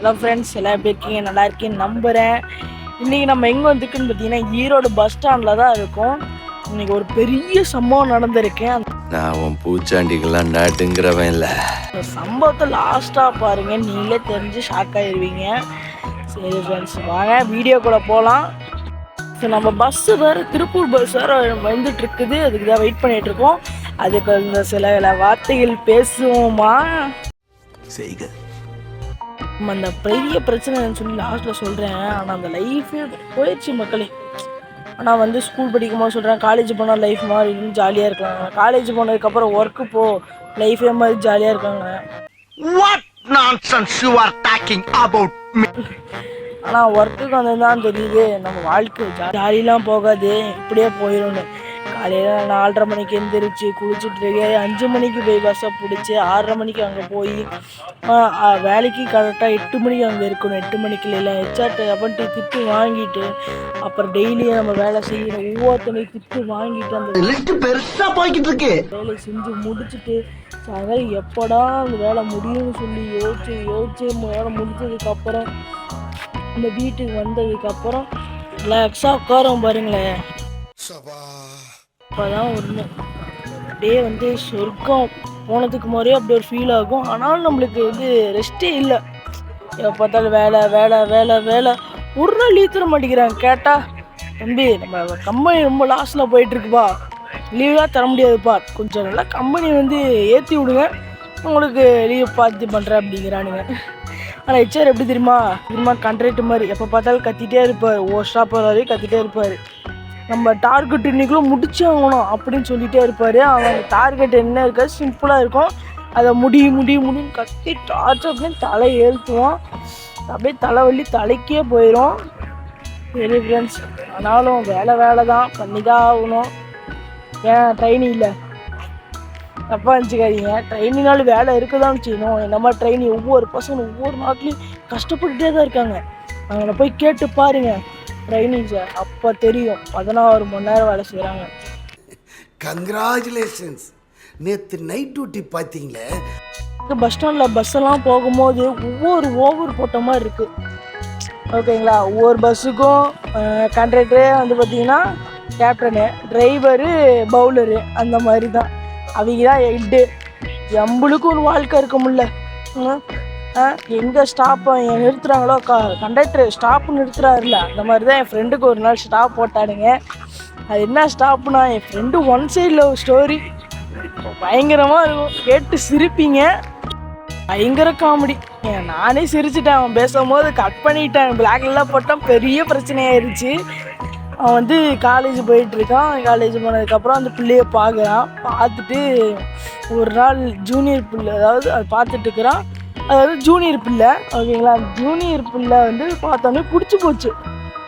Hello friends, எல்லாம் எப்படி இருக்கீங்க? நல்லா இருக்கேன்னு நம்புகிறேன். இன்றைக்கி நம்ம எங்கே வந்துருக்குன்னு பார்த்தீங்கன்னா, ஈரோடு பஸ் ஸ்டாண்டில் தான் இருக்கும். இன்றைக்கி ஒரு பெரிய சம்பவம் நடந்திருக்கேன். நான் உன் பூச்சாண்டிக்கெல்லாம் நாட்டுங்கிறவன் இல்லை. அந்த சம்பவத்தை லாஸ்ட்டாக பாருங்கள், நீங்களே தெரிஞ்சு ஷாக் ஆகிடுவீங்க. சரி ஃப்ரெண்ட்ஸ், வாங்க வீடியோக்குள்ளே போகலாம். ஸோ நம்ம பஸ்ஸு வேறு திருப்பூர் பஸ் வேறு வந்துட்டுருக்குது. அதுக்கு தான் வெயிட் பண்ணிகிட்ருக்கோம். அதுக்கு இந்த சில வார்த்தைகள் பேசுவோமா செய்க. நம்ம அந்த பெரிய பிரச்சனைன்னு சொல்லி லாஸ்ட்டில் சொல்கிறேன். ஆனால் அந்த லைஃபே போயிடுச்சு மக்களே. ஆனால் வந்து ஸ்கூல் படிக்கும்போது சொல்கிறேன், காலேஜ் போனால் லைஃப் மாதிரி இன்னும் ஜாலியாக இருக்காங்க. காலேஜ் போனதுக்கப்புறம் ஒர்க்கு லைஃபே மாதிரி ஜாலியாக இருக்காங்க. What nonsense you are talking about me? ஆனால் ஒர்க்குக்கு வந்து தான் தெரியுது நம்ம வாழ்க்கை ஜாலியெலாம் போகாது, இப்படியே போயிடும்னு. காலையில் 4:30 மணிக்கு எழுந்திரிச்சு குளிச்சுட்டு 5 மணிக்கு போய் பஸ்ஸை பிடிச்சி 6:30 மணிக்கு அங்கே போய் வேலைக்கு கரெக்டாக 8 மணிக்கு அங்கே இருக்கணும். 8 மணிக்கு இல்லை ஹெச்ஆர்ட்டு அப்பன்ட்டு திட்டு வாங்கிட்டு, அப்புறம் டெய்லியும் நம்ம வேலை செய்யணும். ஒவ்வொருத்தனையும் திட்டு வாங்கிட்டு அந்த லிஸ்ட் பெருசா போய்கிட்டு இருக்கு. வேலையை செஞ்சு முடிச்சுட்டு அதனால் எப்படா அந்த வேலை முடியும்னு சொல்லி யோசிச்சு வேலை முடிச்சதுக்கப்புறம் இந்த வீட்டுக்கு வந்ததுக்கப்புறம் ரிலாக்ஸாக உட்காரோம் பாருங்களேன். அப்போதான் ஒன்று அப்படியே வந்து சொர்க்கம் போனதுக்கு மாதிரியே அப்படி ஒரு ஃபீல் ஆகும். ஆனாலும் நம்மளுக்கு வந்து ரெஸ்ட்டே இல்லை. எப்போ பார்த்தாலும் வேலை வேலை வேலை வேலை. ஒரு நாள் லீவ் தர மாட்டேங்கிறாங்க. கேட்டால், தம்பி நம்ம கம்பெனி ரொம்ப லாஸில் போயிட்டுருக்குப்பா, லீவெலாம் தர முடியாதுப்பா, கொஞ்சம் நல்லா கம்பெனி வந்து ஏற்றி விடுங்க, உங்களுக்கு லீவ் பார்த்து பண்ணுறேன் அப்படிங்கிறானுங்க. ஆனால் ஹெச்ஆர் எப்படி தெரியுமா கான்ட்ராக்ட் மாதிரி எப்போ பார்த்தாலும் கத்திகிட்டே இருப்பார். ஸ்டாப் வரையும் கத்திகிட்டே இருப்பார். நம்ம டார்கெட் இன்றைக்குள்ள முடிச்சு ஆகணும் அப்படின்னு சொல்லிகிட்டே இருப்பார். அவங்க டார்கெட் என்ன இருக்காது, சிம்பிளாக இருக்கும். அதை முடியும்னு கத்தி டார்ச்சர் அப்படின்னு தலை ஏற்றுவோம். அப்படியே தலைவலி தலைக்கே போயிடும். சரி ஃப்ரெண்ட்ஸ், ஆனாலும் வேலை தான் பண்ணி தான் ஆகணும். ஏன் ட்ரைனிங் இல்லை தப்பாக இருந்துச்சுக்காதீங்க. ட்ரைனிங்னாலும் வேலை இருக்குதான்னு செய்யணும். இந்த மாதிரி ட்ரைனிங் ஒவ்வொரு பசங்களும் ஒவ்வொரு நாட்லையும் கஷ்டப்பட்டுகிட்டே தான் இருக்காங்க. அவங்கள போய் கேட்டு பாருங்கள் ட்ரைனிங் சார், அப்போ தெரியும். 16 மணி நேரம் வேலை செய்கிறாங்க. கங்க்ராச்சுலேஷன்ஸ். நேற்று நைட் டியூட்டி பார்த்தீங்களே. பஸ் ஸ்டாண்டில் பஸ்ஸெல்லாம் போகும்போது ஒவ்வொரு போட்ட மாதிரி இருக்குது. ஓகேங்களா, ஒவ்வொரு பஸ்ஸுக்கும் கண்ட்ரக்டரே வந்து பார்த்திங்கன்னா கேப்டனு, டிரைவரு, பவுலரு, அந்த மாதிரி தான். அவங்க தான் ஹெட்டு. எம்பளுக்கு ஒரு வாழ்க்கை இருக்க முடியல. எங்கே ஸ்டாப்பை நிறுத்துகிறாங்களோ, கண்டக்டர் ஸ்டாப்பு நிறுத்துறாருல, அந்த மாதிரி தான் என் ஃப்ரெண்டுக்கு ஒரு நாள் ஸ்டாப் போட்டானுங்க. அது என்ன ஸ்டாப்புனா, என் ஃப்ரெண்டு ஒன் சைடில் ஒரு ஸ்டோரி பயங்கரமாக இருக்கும். கேட்டு சிரிப்பீங்க. பயங்கர காமெடி. நானே சிரிச்சிட்டேன். அவன் பேசும்போது கட் பண்ணிட்டேன். பிளாக்லாம் போட்டால் பெரிய பிரச்சனையாயிருச்சு. அவன் வந்து காலேஜ் போயிட்டுருக்கான். காலேஜ் போனதுக்கப்புறம் அந்த பிள்ளையை பார்த்துட்டு ஒரு நாள் ஜூனியர் பிள்ளை, அதாவது அது பார்த்துட்டுருக்குறான். அதாவது ஜூனியர் பிள்ளை, ஓகேங்களா. அந்த ஜூனியர் பிள்ளை வந்து பார்த்தோன்னே பிடிச்சி போச்சு.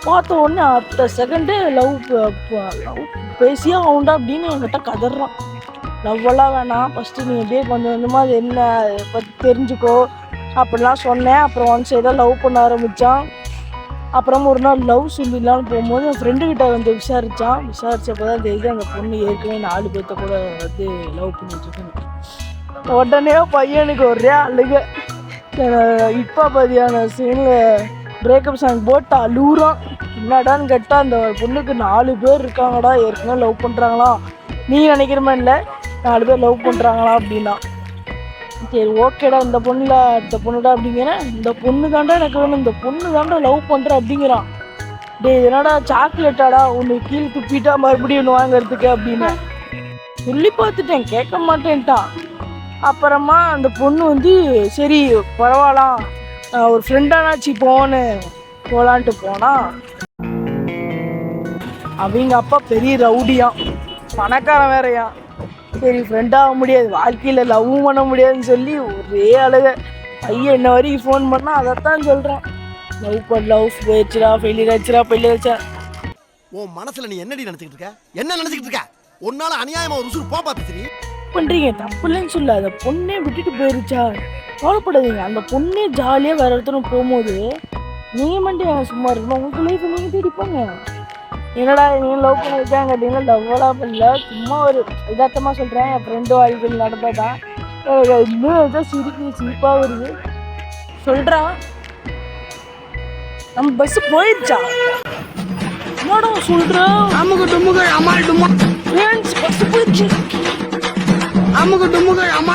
பார்த்த உடனே அடுத்த செகண்டே லவ் பேசியா ஆகுண்டா அப்படின்னு என்கிட்ட கதறான். லவ்வெல்லாம் வேணாம், ஃபஸ்ட்டு நீ எப்படியே கொஞ்சம் கொஞ்சமாக அது என்ன பற்றி தெரிஞ்சுக்கோ அப்படிலாம் சொன்னேன். அப்புறம் ஒன் சைடாக லவ் பண்ண ஆரம்பித்தான். அப்புறம் ஒரு நாள் லவ் சொல்லிடலான்னு போகும்போது என் ஃப்ரெண்டுக்கிட்ட வந்து விசாரித்தப்போ தான் தெரியுது அந்த பொண்ணு ஏற்கனவே 4 பேர்த்த கூட வந்து லவ் பண்ணிட்டுருக்கேன். உடனே பையனுக்கு ஒரே அழுக. இப்போ பதியான சீனில் பிரேக்கப் சாங் போட்டு அழுகுறான். என்னடான்னு கேட்டால், அந்த பொண்ணுக்கு 4 பேர் இருக்காங்கடா, ஏற்கனவே லவ் பண்ணுறாங்களா, நீ நினைக்கிற மாதிரி இல்லை, 4 பேர் லவ் பண்ணுறாங்களா அப்படின்னா. சரி ஓகேடா, இந்த பொண்ணுடா அப்படிங்கிறேன். இந்த பொண்ணு தாண்டா எனக்கு வேணும், இந்த பொண்ணு தாண்டா லவ் பண்ணுற அப்படிங்கிறான். டே என்னடா சாக்லேட்டாடா, ஒன்று கீழே துப்பிட்டா மறுபடியும் ஒன்று வாங்கிறதுக்கு அப்படின்னு சொல்லி பார்த்துட்டேன். கேட்க மாட்டேன்ட்டான். அப்புறமா அந்த பொண்ணு வந்து சரி பரவாயில்லாம், ஒரு ஃப்ரெண்டானாச்சு போகலான்ட்டு போனால், அவங்க அப்பா பெரிய ரவுடியான், பணக்காரன் வேறையா. சரி ஃப்ரெண்டாக முடியாது, வாழ்க்கையில் லவ்வும் பண்ண முடியாதுன்னு சொல்லி ஒரே அழுக. பையன் என்ன வரைக்கும் ஃபோன் பண்ணால் அதைத்தான் சொல்கிறான். லவ் போயிடுச்சுடா, ஃபெயிலியர் ஆச்சுடா. உன் மனசுல நீ என்னடி நினைச்சிட்டு இருக்க? என்ன நினைச்சிட்டு இருக்க? உன்னால அநியாயமா ஒரு உசுறு போப்பா பேசுறீ பண்ணுறீங்க. தப்புலன்னு சொல்ல, அந்த பொண்ணே விட்டுட்டு போயிருச்சா, கவலைப்படாதீங்க. அந்த பொண்ணே ஜாலியாக வேறு இடத்துல போகும்போது நீங்கள் மட்டும் சும்மா இருக்கணும். உங்களுக்கு லைஃப் நீங்கள் தேடிப்போங்க. என்னடா நீங்கள் லவ் பண்ணியிருக்காங்க அப்படின்னா, லவ்வெல்லாம் பண்ணல, சும்மா ஒரு யதார்த்தமாக சொல்கிறேன். என் ஃப்ரெண்டு வாழ்க்கையில் நடந்ததான் இன்னும் ஏதோ சிரிப்பாக வருது. சொல்கிறான், நம்ம பஸ் போயிருச்சா? என்னடா சொல்ற? அமுகு டுமுகள் அமால் டுமா ஃப்ரெண்ட்ஸ் பஸ் போயிருச்சு. அமுகு டுமுகள் அமால்